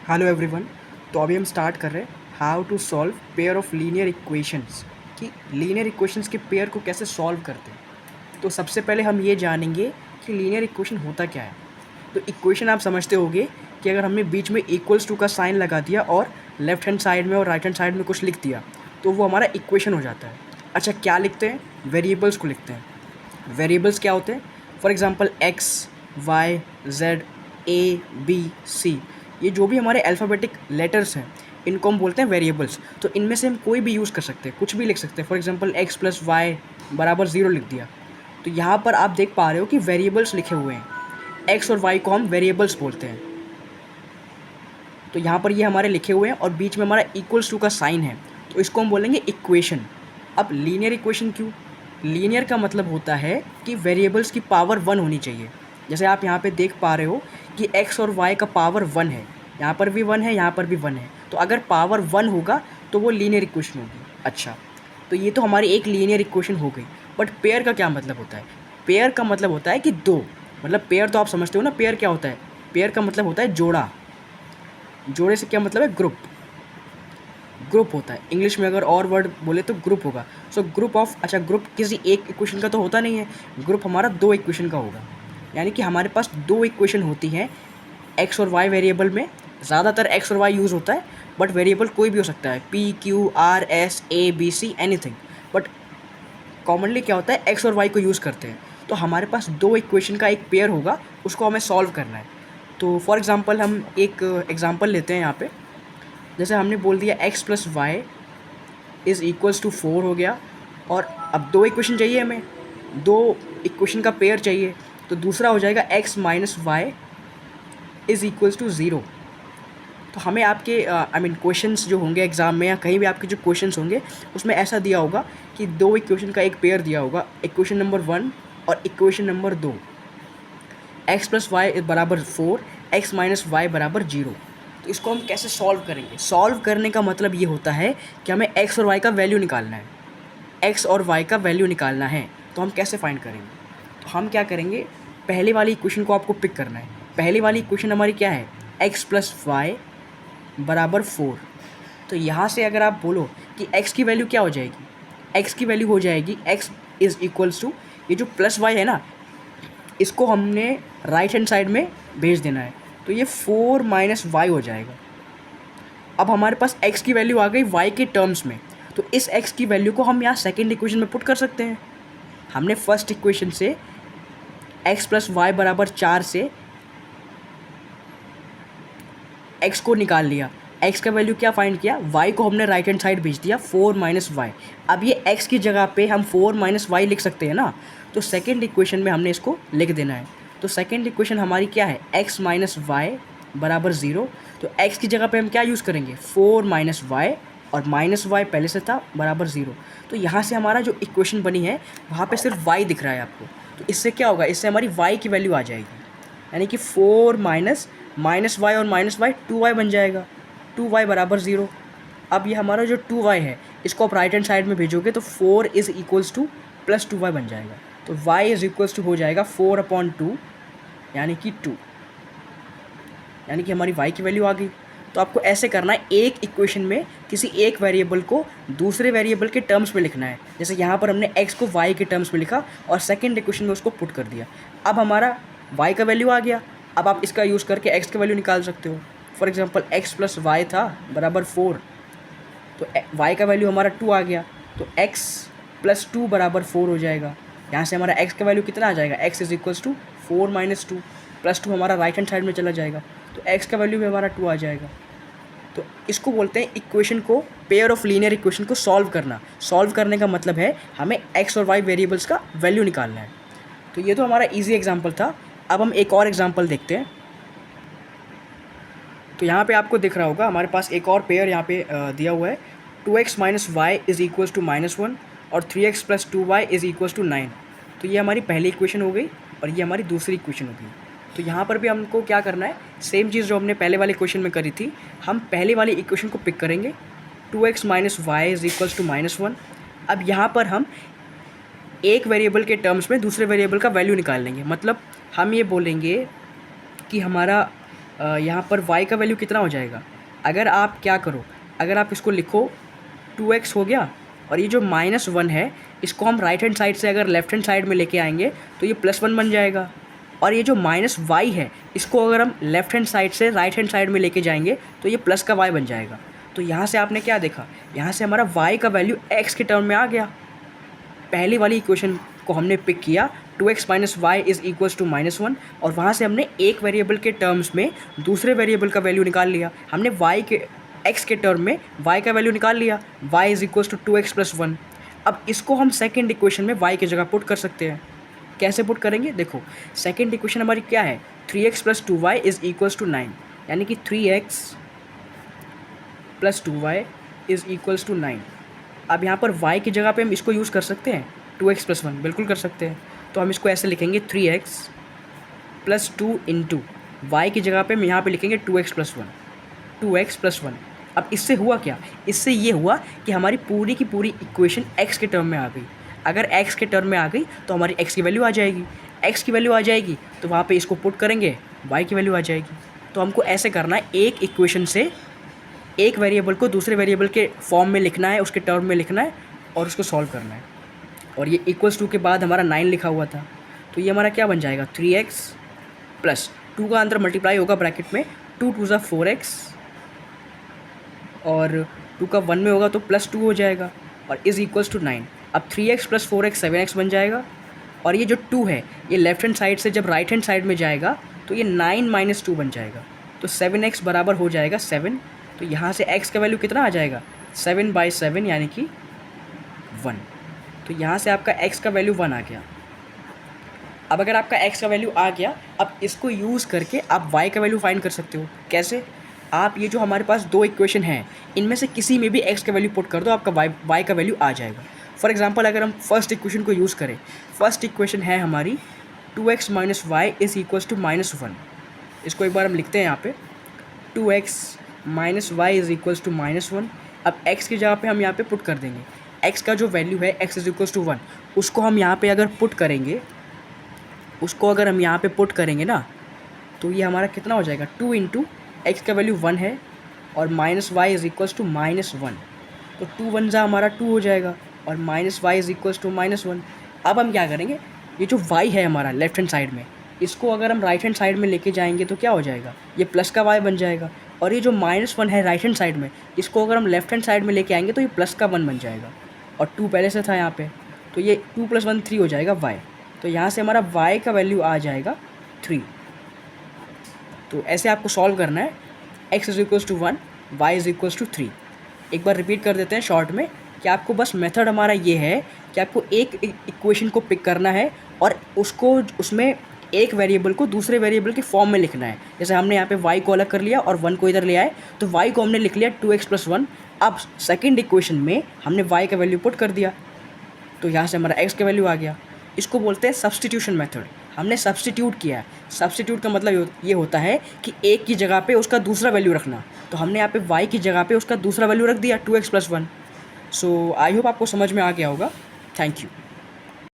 Hello everyone. तो अभी हम स्टार्ट कर रहे हैं how to solve pair of linear equations कि लीनियर इक्वेशंस के पेयर को कैसे सॉल्व करते हैं। तो सबसे पहले हम ये जानेंगे कि लीनियर इक्वेशन होता क्या है। तो इक्वेशन आप समझते होंगे कि अगर हमने बीच में इक्वल्स टू का साइन लगा दिया और लेफ्ट हैंड साइड में और राइट हैंड साइड में कुछ लिख दिया तो वो हमारा इक्वेशन हो जाता है। अच्छा, क्या लिखते हैं? वेरिएबल्स को लिखते हैं। वेरिएबल्स क्या होते हैं? For example X, Y, Z, A, B, C, ये जो भी हमारे अल्फ़ाबेटिक लेटर्स हैं इनको हम बोलते हैं वेरिएबल्स। तो इनमें से हम कोई भी यूज़ कर सकते हैं, कुछ भी लिख सकते हैं। For example x plus y बराबर 0 लिख दिया। तो यहाँ पर आप देख पा रहे हो कि वेरिएबल्स लिखे हुए हैं। एक्स और वाई को हम वेरिएबल्स बोलते हैं। तो यहाँ पर ये हमारे लिखे हुए हैं और बीच में हमारा इक्वल्स टू का साइन है, तो इसको हम बोलेंगे इक्वेशन। अब लीनियर इक्वेशन क्यों? लीनियर का मतलब होता है कि वेरिएबल्स की पावर 1 होनी चाहिए। जैसे आप यहाँ पे देख पा रहे हो कि एक्स और वाई का पावर 1 है, यहाँ पर भी 1 है, यहाँ पर भी 1 है। तो अगर पावर 1 होगा तो वो लीनियर इक्वेशन होगी। अच्छा, तो ये तो हमारी एक लीनियर इक्वेशन हो गई। बट पेयर का क्या मतलब होता है? पेयर का मतलब होता है कि दो, मतलब पेयर तो आप समझते हो ना, पेयर क्या होता है? पेयर का मतलब होता है जोड़ा। जोड़े से क्या मतलब है? ग्रुप। ग्रुप होता है इंग्लिश में, अगर और वर्ड बोले तो ग्रुप होगा। सो ग्रुप ऑफ, अच्छा ग्रुप किसी एक इक्वेशन का तो होता नहीं है, ग्रुप हमारा दो इक्वेशन का होगा। यानी कि हमारे पास दो इक्वेशन होती हैं एक्स और वाई वेरिएबल में। ज़्यादातर एक्स और वाई यूज़ होता है, बट वेरिएबल कोई भी हो सकता है, P, Q, R, S, A, B, C, anything. But commonly क्या होता है, एक्स और वाई को यूज़ करते हैं। तो हमारे पास दो इक्वेशन का एक पेयर होगा, उसको हमें सॉल्व करना है। तो फॉर एग्ज़ाम्पल हम एक एग्ज़ाम्पल लेते हैं यहाँ पे। जैसे हमने बोल दिया x plus y is equals to 4 हो गया, और अब दो इक्वेशन चाहिए हमें, दो इक्वेशन का पेयर चाहिए। तो दूसरा हो जाएगा x minus y is equals to 0। तो हमें आपके आई मीन क्वेश्चंस जो होंगे एग्ज़ाम में या कहीं भी आपके जो क्वेश्चंस होंगे उसमें ऐसा दिया होगा कि दो इक्वेशन का एक पेयर दिया होगा, इक्वेशन नंबर 1 और equation number 2। X plus y बराबर 4, एक्स माइनस वाई बराबर 0। तो इसको हम कैसे सॉल्व करेंगे? सॉल्व करने का मतलब ये होता है कि हमें एक्स और वाई का वैल्यू निकालना है। एक्स और वाई का वैल्यू निकालना है, तो हम कैसे फाइंड करेंगे? तो हम क्या करेंगे, पहले वाली इक्वेशन को आपको पिक करना है। पहली वाली इक्वेशन हमारी क्या है? एक्स प्लस वाई बराबर 4। तो यहाँ से अगर आप बोलो कि x की वैल्यू क्या हो जाएगी, x की वैल्यू हो जाएगी x इज़ इक्वल्स टू, ये जो प्लस y है ना, इसको हमने राइट हैंड साइड में भेज देना है, तो ये 4 माइनस वाई हो जाएगा। अब हमारे पास x की वैल्यू आ गई y के टर्म्स में, तो इस x की वैल्यू को हम यहाँ सेकेंड इक्वेशन में पुट कर सकते हैं। हमने फर्स्ट इक्वेशन से x प्लस वाई बराबर 4 से x को निकाल लिया, x का वैल्यू क्या फाइंड किया, y को हमने राइट हैंड साइड भेज दिया 4 माइनस वाई। अब ये x की जगह पे हम 4 माइनस वाई लिख सकते हैं ना, तो सेकेंड इक्वेशन में हमने इसको लिख देना है। तो सेकेंड इक्वेशन हमारी क्या है, x माइनस वाई बराबर 0। तो x की जगह पे हम क्या यूज़ करेंगे, 4 माइनस वाई, और माइनस वाई पहले से था बराबर 0। तो यहाँ से हमारा जो इक्वेशन बनी है वहाँ पे सिर्फ y दिख रहा है आपको। तो इससे क्या होगा, इससे हमारी y की वैल्यू आ जाएगी, यानी कि 4 माइनस माइनस वाई और माइनस वाई 2y बन जाएगा, 2y बराबर 0। अब ये हमारा जो 2y है इसको आप राइट हैंड साइड में भेजोगे तो 4 is equals two plus 2y बन जाएगा। तो y इज़ इक्वल्स टू हो जाएगा 4/2, यानी कि 2, यानी कि हमारी y की वैल्यू आ गई। तो आपको ऐसे करना है, एक इक्वेशन में किसी एक वेरिएबल को दूसरे वेरिएबल के टर्म्स में लिखना है। जैसे यहाँ पर हमने x को y के टर्म्स में लिखा और सेकेंड इक्वेशन में उसको पुट कर दिया। अब हमारा y का वैल्यू आ गया, अब आप इसका यूज़ करके x का वैल्यू निकाल सकते हो। For example x plus y था बराबर 4, तो y का वैल्यू हमारा 2 आ गया, तो x प्लस 2 बराबर 4 हो जाएगा। यहाँ से हमारा x का वैल्यू कितना आ जाएगा, x is equals to 4 minus 2, plus 2 हमारा राइट हैंड साइड में चला जाएगा, तो x का वैल्यू भी हमारा 2 आ जाएगा। तो इसको बोलते हैं इक्वेशन को, पेयर ऑफ लीनियर इक्वेशन को सॉल्व करना। सॉल्व करने का मतलब है हमें x और y वेरिएबल्स का वैल्यू निकालना है। तो ये तो हमारा ईजी एग्जाम्पल था। अब हम एक और एग्जाम्पल देखते हैं। तो यहाँ पे आपको दिख रहा होगा हमारे पास एक और पेयर यहाँ पे दिया हुआ है, 2x minus y is equals to -1 और 3x plus 2y is equals to 9। तो ये हमारी पहली इक्वेशन हो गई और ये हमारी दूसरी इक्वेशन हो गई। तो यहाँ पर भी हमको क्या करना है, सेम चीज़ जो हमने पहले वाले इक्वेशन में करी थी, हम पहले वाली इक्वेशन को पिक करेंगे, 2x minus y is equals to -1। अब यहाँ पर हम एक वेरिएबल के टर्म्स में दूसरे वेरिएबल का वैल्यू निकाल लेंगे। मतलब हम ये बोलेंगे कि हमारा यहाँ पर y का वैल्यू कितना हो जाएगा, अगर आप क्या करो, अगर आप इसको लिखो 2x हो गया, और ये जो -1 है इसको हम राइट हैंड साइड से अगर लेफ्ट हैंड साइड में लेके आएंगे तो ये +1 बन जाएगा, और ये जो -y है इसको अगर हम लेफ्ट हैंड साइड से राइट हैंड साइड में लेके जाएंगे तो ये प्लस का y बन जाएगा। तो यहाँ से आपने क्या देखा, यहाँ से हमारा y का वैल्यू x के टर्म में आ गया। पहली वाली इक्वेशन को हमने पिक किया 2x - y is equals to -1, और वहाँ से हमने एक वेरिएबल के टर्म्स में दूसरे वेरिएबल का वैल्यू निकाल लिया। हमने y के x के टर्म में y का वैल्यू निकाल लिया, y is equals to 2x + 1। अब इसको हम सेकेंड इक्वेशन में y की जगह पुट कर सकते हैं। कैसे पुट करेंगे, देखो सेकेंड इक्वेशन हमारी क्या है, 3x + 2y is equals to 9, यानी कि 3x + 2y is equals to 9। अब यहाँ पर y की जगह पे हम इसको यूज़ कर सकते हैं 2x + 1, बिल्कुल कर सकते हैं। तो हम इसको ऐसे लिखेंगे 3x + 2 इंटू y की जगह पे हम यहाँ पे लिखेंगे 2x + 1, 2x + 1। अब इससे हुआ क्या, इससे ये हुआ कि हमारी पूरी की पूरी इक्वेशन x के टर्म में आ गई। अगर x के टर्म में आ गई तो हमारी x की वैल्यू आ जाएगी, x की वैल्यू आ जाएगी तो वहाँ पे इसको पुट करेंगे y की वैल्यू आ जाएगी। तो हमको ऐसे करना है, एक इक्वेशन से एक वेरिएबल को दूसरे वेरिएबल के फॉर्म में लिखना है, उसके टर्म में लिखना है और उसको सॉल्व करना है। और ये =2 के बाद हमारा 9 लिखा हुआ था, तो ये हमारा क्या बन जाएगा, 3x + 2 का अंदर मल्टीप्लाई होगा ब्रैकेट में, 2 × 2 = 4x, और 2 का 1 में होगा तो +2 हो जाएगा, और इज़ इक्वल्स टू 9। अब 3x + 4x 7x बन जाएगा, और ये जो 2 है ये लेफ्ट हैंड साइड से जब राइट हैंड साइड में जाएगा तो ये 9 - 2 बन जाएगा, तो 7x बराबर हो जाएगा 7। तो यहाँ से x का वैल्यू कितना आ जाएगा, 7/7 यानी कि 1। तो यहाँ से आपका x का वैल्यू 1 आ गया। अब अगर आपका x का वैल्यू आ गया, अब इसको यूज़ करके आप y का वैल्यू फाइंड कर सकते हो। कैसे, आप ये जो हमारे पास दो इक्वेशन हैं इनमें से किसी में भी x का वैल्यू पुट कर दो, आपका y का वैल्यू आ जाएगा। फॉर एग्जांपल अगर हम फर्स्ट इक्वेशन को यूज़ करें, फर्स्ट इक्वेशन है हमारी 2x - y is equals to -1। इसको एक बार हम लिखते हैं यहाँ पे, 2x - y is equals to -1। अब x की जगह पे हम यहाँ पे पुट कर देंगे, x का जो वैल्यू है x इज़ इक्वल्स टू 1, उसको हम यहाँ पे अगर पुट करेंगे, उसको अगर हम यहाँ पे पुट करेंगे ना, तो ये हमारा कितना हो जाएगा, 2 इंटू x का वैल्यू 1 है और -y इज़ इक्वल्स टू -1, तो 2 1 जा हमारा 2 हो जाएगा, और -y इज़ इक्वल्स टू -1। अब हम क्या करेंगे, ये जो y है हमारा लेफ्ट हैंड साइड में, इसको अगर हम राइट हैंड साइड में लेके जाएंगे तो क्या हो जाएगा, ये प्लस का y बन जाएगा, और ये जो -1 है राइट हैंड साइड में, इसको अगर हम लेफ्ट हैंड साइड में लेके आएंगे तो ये प्लस का 1 बन जाएगा, और 2 पहले से था यहाँ पे, तो ये 2 + 1 3 हो जाएगा y। तो यहाँ से हमारा y का वैल्यू आ जाएगा 3। तो ऐसे आपको सॉल्व करना है, x is equals to 1, y is equals to 3। एक बार रिपीट कर देते हैं शॉर्ट में, कि आपको बस मेथड हमारा ये है कि आपको एक इक्वेशन को पिक करना है और उसको उसमें एक वेरिएबल को दूसरे वेरिएबल के फॉर्म में लिखना है। जैसे हमने यहाँ पे y को अलग कर लिया और 1 को इधर ले आए, तो y को हमने लिख लिया 2x + 1। अब सेकेंड इक्वेशन में हमने y का वैल्यू पुट कर दिया, तो यहाँ से हमारा x का वैल्यू आ गया। इसको बोलते हैं सब्स्टिट्यूशन मेथड। हमने सब्स्टिट्यूट किया। सब्स्टिट्यूट का मतलब ये होता है कि एक की जगह पे उसका दूसरा वैल्यू रखना। तो हमने यहाँ पे y की जगह पे उसका दूसरा वैल्यू रख दिया 2x + 1। सो आई होप आपको समझ में आ गया होगा। Thank you.